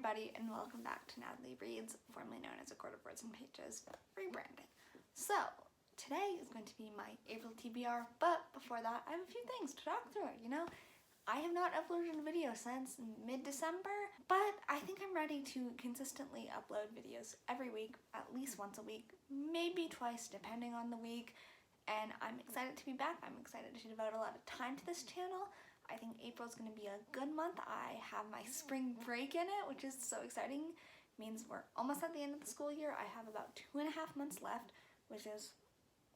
everybody, and welcome back to Natalie Reads, formerly known as A Court of Words and Pages, rebranding. So, today is going to be my April TBR, but before that, I have a few things to talk through. I have not uploaded a video since mid-December, but I think I'm ready to consistently upload videos every week, at least once a week, maybe twice, depending on the week, and I'm excited to be back. I'm excited to devote a lot of time to this channel. I think April's going to be a good month. I have my spring break in it, which is so exciting. It means we're almost at the end of the school year. I have about 2.5 months left, which is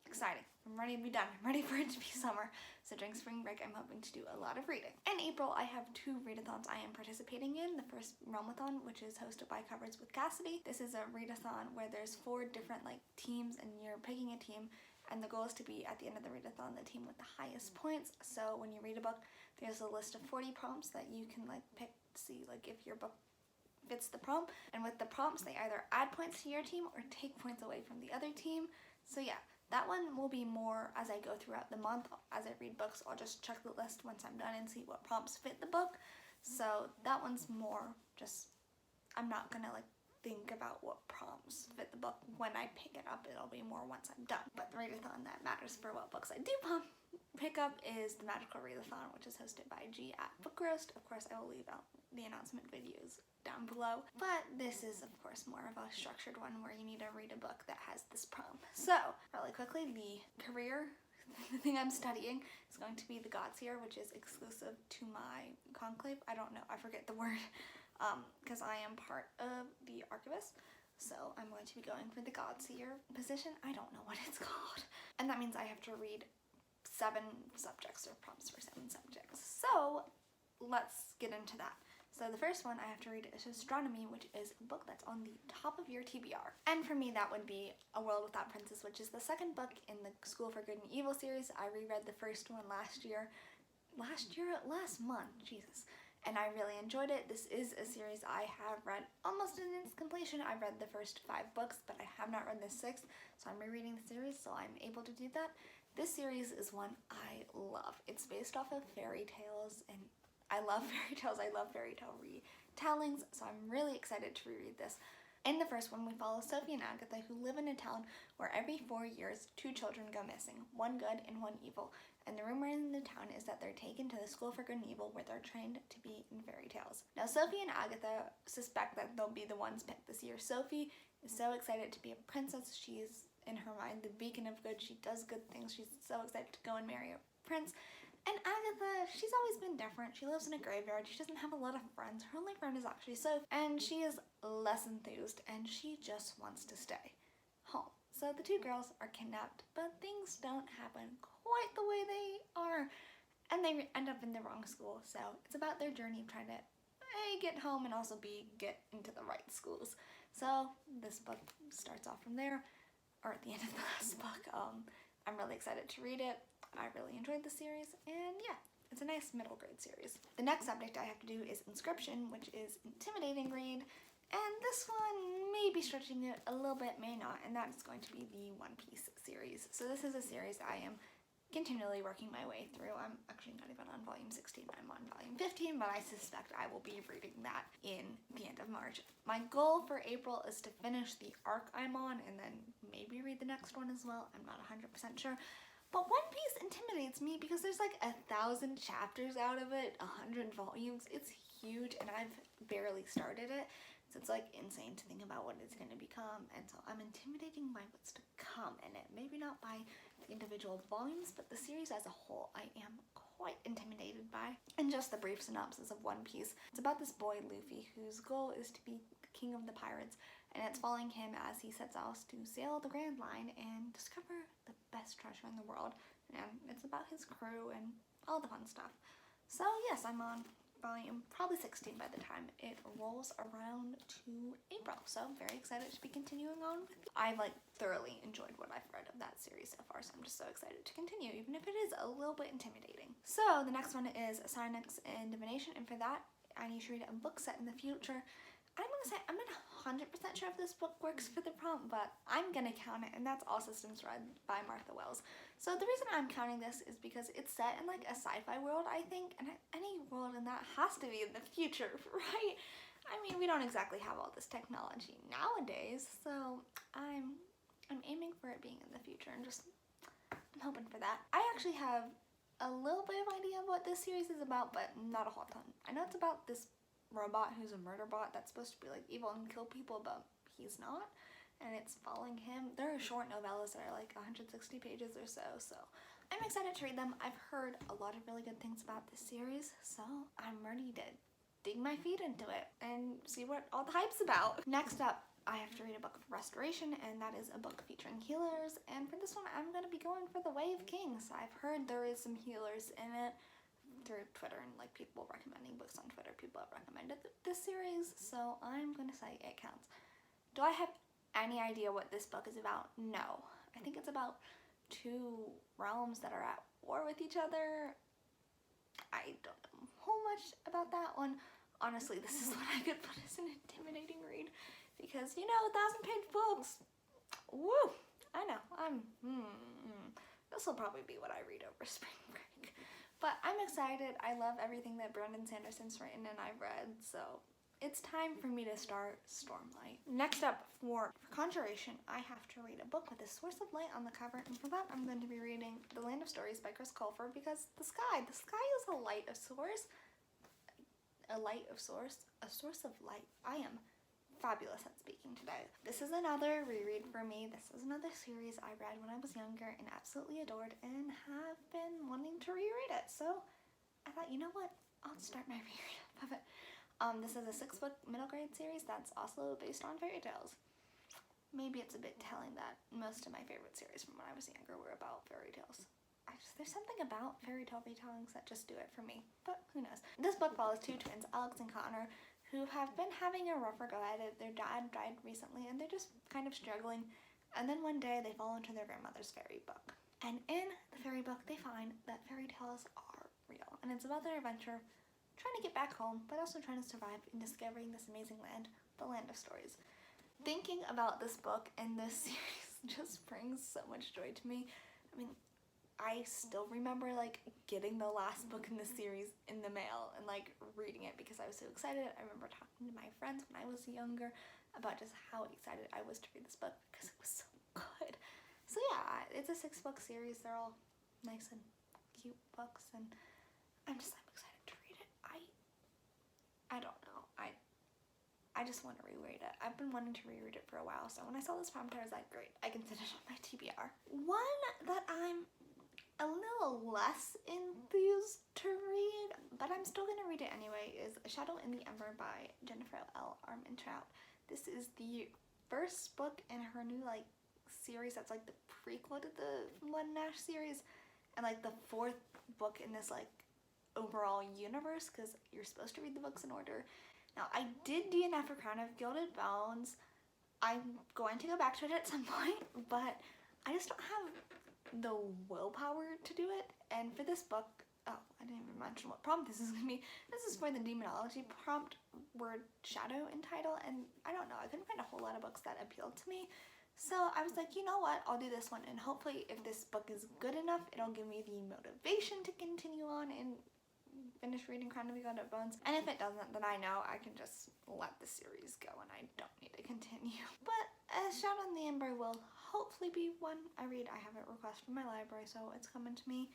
exciting. I'm ready to be done. I'm ready for it to be summer. So during spring break, I'm hoping to do a lot of reading. In April, I have 2 readathons I am participating in. The first Realmathon, which is hosted by Coverage with Cassidy. This is a readathon where there's 4 different teams and you're picking a team. And the goal is to be, at the end of the readathon, the team with the highest points. So when you read a book, there's a list of 40 prompts that you can pick to see if your book fits the prompt. And with the prompts, they either add points to your team or take points away from the other team. So yeah, that one will be more as I go throughout the month. As I read books, I'll just check the list once I'm done and see what prompts fit the book. So that one's more just, I'm not gonna think about what prompts fit the book when I pick it up. It'll be more once I'm done. But the readathon that matters for what books I do pick up is the Magical Readathon, which is hosted by G at Book Roast. Of course, I will leave out the announcement videos down below. But this is, of course, more of a structured one where you need to read a book that has this prompt. So, really quickly, the thing I'm studying is going to be the Godseer, which is exclusive to my conclave. I don't know, I forget the word. Because I am part of the Archivist, so I'm going to be going for the Godseer position. I don't know what it's called. And that means I have to read 7 subjects, or prompts for 7 subjects. So let's get into that. So the first one I have to read is Astronomy, which is a book that's on the top of your TBR. And for me, that would be A World Without Princess, which is the second book in the School for Good and Evil series. I reread the first one last month, Jesus. And I really enjoyed it. This is a series I have read almost in its completion. I've read the first 5 books, but I have not read the 6th, so I'm rereading the series, so I'm able to do that. This series is one I love. It's based off of fairy tales, and I love fairy tales. I love fairy tale retellings, so I'm really excited to reread this. In the first one, we follow Sophie and Agatha, who live in a town where every 4 years, 2 children go missing, 1 good and 1 evil. And the rumor in the town is that they're taken to the School for Good and Evil, where they're trained to be in fairy tales. Now, Sophie and Agatha suspect that they'll be the ones picked this year. Sophie is so excited to be a princess. She is, in her mind, the beacon of good. She does good things. She's so excited to go and marry a prince. And Agatha, she's always been different. She lives in a graveyard. She doesn't have a lot of friends. Her only friend is actually Sophie. And she is less enthused, and she just wants to stay home. So the 2 girls are kidnapped, but things don't happen quite the way they are. And they end up in the wrong school. So it's about their journey of trying to get home and also get into the right schools. So this book starts off from there, or at the end of the last book. I'm really excited to read it. I really enjoyed the series, and yeah, it's a nice middle grade series. The next subject I have to do is Inscription, which is intimidating read, and this one may be stretching it a little bit, may not, and that is going to be the One Piece series. So this is a series I am continually working my way through. I'm actually not even on volume 16, I'm on volume 15, but I suspect I will be reading that in the end of March. My goal for April is to finish the arc I'm on and then maybe read the next one as well. I'm not 100% sure. But One Piece intimidates me because there's 1,000 chapters out of it, 100 volumes. It's huge, and I've barely started it. So it's insane to think about what it's going to become, and so I'm intimidating by what's to come in it. Maybe not by the individual volumes, but the series as a whole I am quite intimidated by. And just the brief synopsis of One Piece. It's about this boy, Luffy, whose goal is to be king of the pirates, and it's following him as he sets out to sail the Grand Line and discover the best treasure in the world. And it's about his crew and all the fun stuff. So yes, I'm on volume probably 16 by the time it rolls around to April, so I'm very excited to be continuing on with it. I've thoroughly enjoyed what I've read of that series so far, so I'm just so excited to continue, even if it is a little bit intimidating. So the next one is Psionics and Divination, and for that I need to read a book set in the future. I'm gonna say I'm not 100% sure if this book works for the prompt, but I'm gonna count it, and that's All Systems Red by Martha Wells. So the reason I'm counting this is because it's set in a sci-fi world, I think, and any world in that has to be in the future, right? I mean, we don't exactly have all this technology nowadays, so I'm aiming for it being in the future, and I'm hoping for that. I actually have a little bit of idea of what this series is about, but not a whole ton. I know it's about this robot who's a murder bot that's supposed to be like evil and kill people, but he's not, and it's following him. There are short novellas that are like 160 pages or so, so I'm excited to read them. I've heard a lot of really good things about this series, so I'm ready to dig my feet into it and see what all the hype's about. Next up, I have to read a book of restoration, and that is a book featuring healers, and for this one I'm going to be going for the Way of Kings. I've heard there is some healers in it through Twitter, and like people recommending books on Twitter. People have recommended this series, so I'm going to say it counts. Do I have any idea what this book is about? No. I think it's about two realms that are at war with each other. I don't know a whole much about that one. Honestly, this is what I could put as an intimidating read, because, you know, 1,000-page books. Woo! I know. This will probably be what I read over spring break. But I'm excited. I love everything that Brandon Sanderson's written and I've read, so it's time for me to start Stormlight. Next up, for Conjuration, I have to read a book with a source of light on the cover, and for that I'm going to be reading The Land of Stories by Chris Colfer, because the sky is a light of source. A source of light. I am fabulous at speaking today. This is another reread for me. This is another series I read when I was younger and absolutely adored, and have been wanting to reread it. So I thought, you know what? I'll start my reread of it. This is a 6-book middle grade series that's also based on fairy tales. Maybe it's a bit telling that most of my favorite series from when I was younger were about fairy tales. There's something about fairy tale retellings that just do it for me, but who knows. This book follows two twins, Alex and Connor, who have been having a rougher go at it. Their dad died recently, and they're just kind of struggling. And then one day, they fall into their grandmother's fairy book. And in the fairy book, they find that fairy tales are real. And it's about their adventure, trying to get back home, but also trying to survive in discovering this amazing land, the Land of Stories. Thinking about this book and this series just brings so much joy to me. I mean, I still remember like getting the last book in the series in the mail and like reading it because I was so excited. I remember talking to my friends when I was younger about just how excited I was to read this book because it was so good. So yeah, it's a 6-book series. They're all nice and cute books, and I'm excited to read it. I don't know. I just want to reread it. I've been wanting to reread it for a while, so when I saw this prompt, I was like, great, I can sit it on my TBR. One that I'm a little less enthused to read, but I'm still gonna read it anyway, is A Shadow in the Ember by Jennifer L. Armentrout. This is the first book in her new like series that's like the prequel to the Blood and Ash series, and like the 4th book in this like overall universe, because you're supposed to read the books in order. Now, I did DNF for Crown of Gilded Bones. I'm going to go back to it at some point, but I just don't have the willpower to do it. And for this book, oh, I didn't even mention what prompt this is going to be. This is for the demonology prompt, word shadow in title, and I don't know, I couldn't find a whole lot of books that appealed to me. So I was like, you know what, I'll do this one, and hopefully if this book is good enough, it'll give me the motivation to continue on and finish reading Crown of Gilded Bones. And if it doesn't, then I know I can just let the series go and I don't need to continue. But A Shadow in the Ember will hopefully be one I read. I have it requested from my library, so it's coming to me.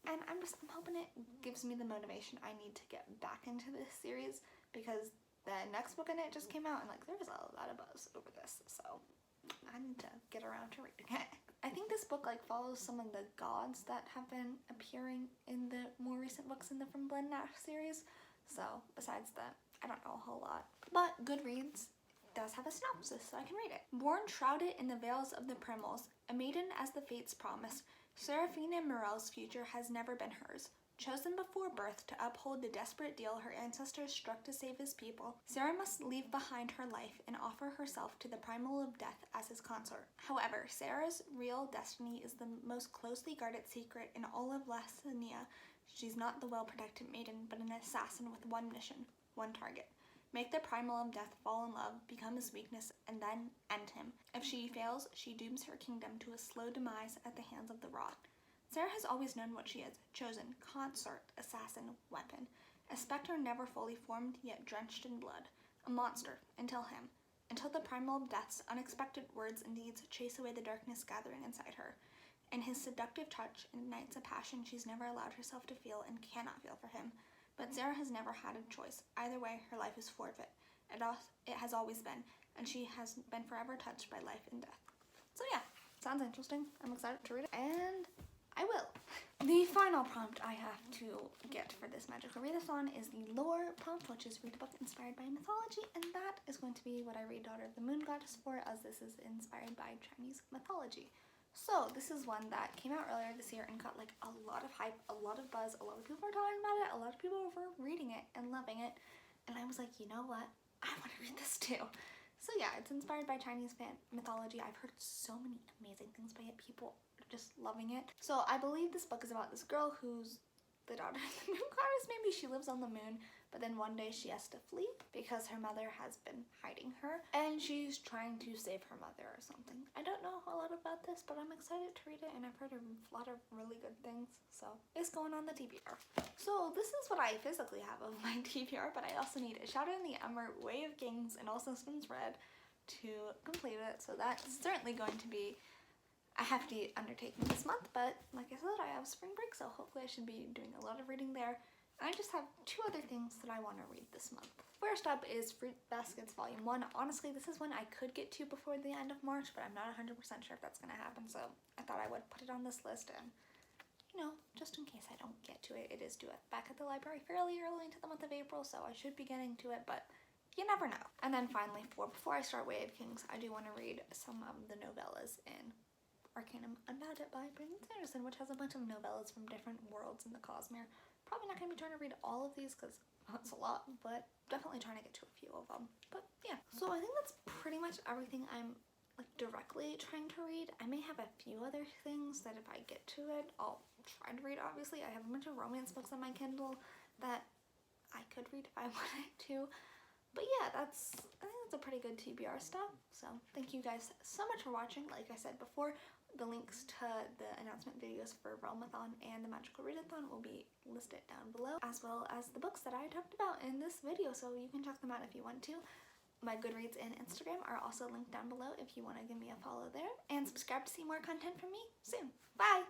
And I'm hoping it gives me the motivation I need to get back into this series, because the next book in it just came out and like there was a lot of buzz over this, so I need to get around to reading it. I think this book like follows some of the gods that have been appearing in the more recent books in the From Blood and Ash series. So besides that, I don't know a whole lot. But Goodreads does have a synopsis, so I can read it. Born shrouded in the veils of the Primals, a maiden as the fates promised, Seraphina Morel's future has never been hers. Chosen before birth to uphold the desperate deal her ancestors struck to save his people, Sarah must leave behind her life and offer herself to the primal of death as his consort. However, Sarah's real destiny is the most closely guarded secret in all of Lassania. She's not the well-protected maiden, but an assassin with one mission, one target. Make the primal of death fall in love, become his weakness, and then end him. If she fails, she dooms her kingdom to a slow demise at the hands of the rot. Sarah has always known what she is, chosen, consort, assassin, weapon. A specter never fully formed, yet drenched in blood. a monster, until him. Until the primal death's unexpected words and deeds chase away the darkness gathering inside her. And his seductive touch ignites a passion she's never allowed herself to feel and cannot feel for him. But Sarah has never had a choice. Either way, her life is forfeit. It has always been, and she has been forever touched by life and death. So yeah, sounds interesting. I'm excited to read it, and I will. The final prompt I have to get for this magical readathon is the lore prompt, which is read a book inspired by mythology, and that is going to be what I read Daughter of the Moon Goddess for, as this is inspired by Chinese mythology. So this is one that came out earlier this year and got like a lot of hype, a lot of buzz, a lot of people are talking about it, a lot of people were reading it and loving it, and I was like, you know what, I want to read this too. So yeah, it's inspired by Chinese mythology. I've heard so many amazing things by it. People are just loving it. So I believe this book is about this girl who's the daughter of the moon goddess. Maybe she lives on the moon, but then one day she has to flee because her mother has been hiding her, and she's trying to save her mother or something. I don't know a lot about this, but I'm excited to read it, and I've heard a lot of really good things, so it's going on the TBR. So this is what I physically have of my TBR, but I also need a Shadow in the Ember, Way of Kings, and All Systems Red to complete it, so that's certainly going to be a hefty undertaking this month, but like I said, I have spring break, so hopefully I should be doing a lot of reading there. I just have two other things that I want to read this month. First up is Fruit Baskets Volume 1. Honestly, this is one I could get to before the end of March, but I'm not 100% sure if that's going to happen, so I thought I would put it on this list, and, you know, just in case I don't get to it, it is due back at the library fairly early into the month of April, so I should be getting to it, but you never know. And then finally, before I start Way of Kings, I do want to read some of the novellas in Arcanum Unbounded by Brandon Sanderson, which has a bunch of novellas from different worlds in the Cosmere. Probably not going to be trying to read all of these because that's a lot, but definitely trying to get to a few of them. But yeah, so I think that's pretty much everything I'm like directly trying to read. I may have a few other things that if I get to it, I'll try to read. Obviously, I have a bunch of romance books on my Kindle that I could read if I wanted to. But yeah, I think that's a pretty good TBR stuff. So thank you guys so much for watching. Like I said before, the links to the announcement videos for Realmathon and the Magical Readathon will be listed down below, as well as the books that I talked about in this video, so you can check them out if you want to. My Goodreads and Instagram are also linked down below if you want to give me a follow there, and subscribe to see more content from me soon. Bye!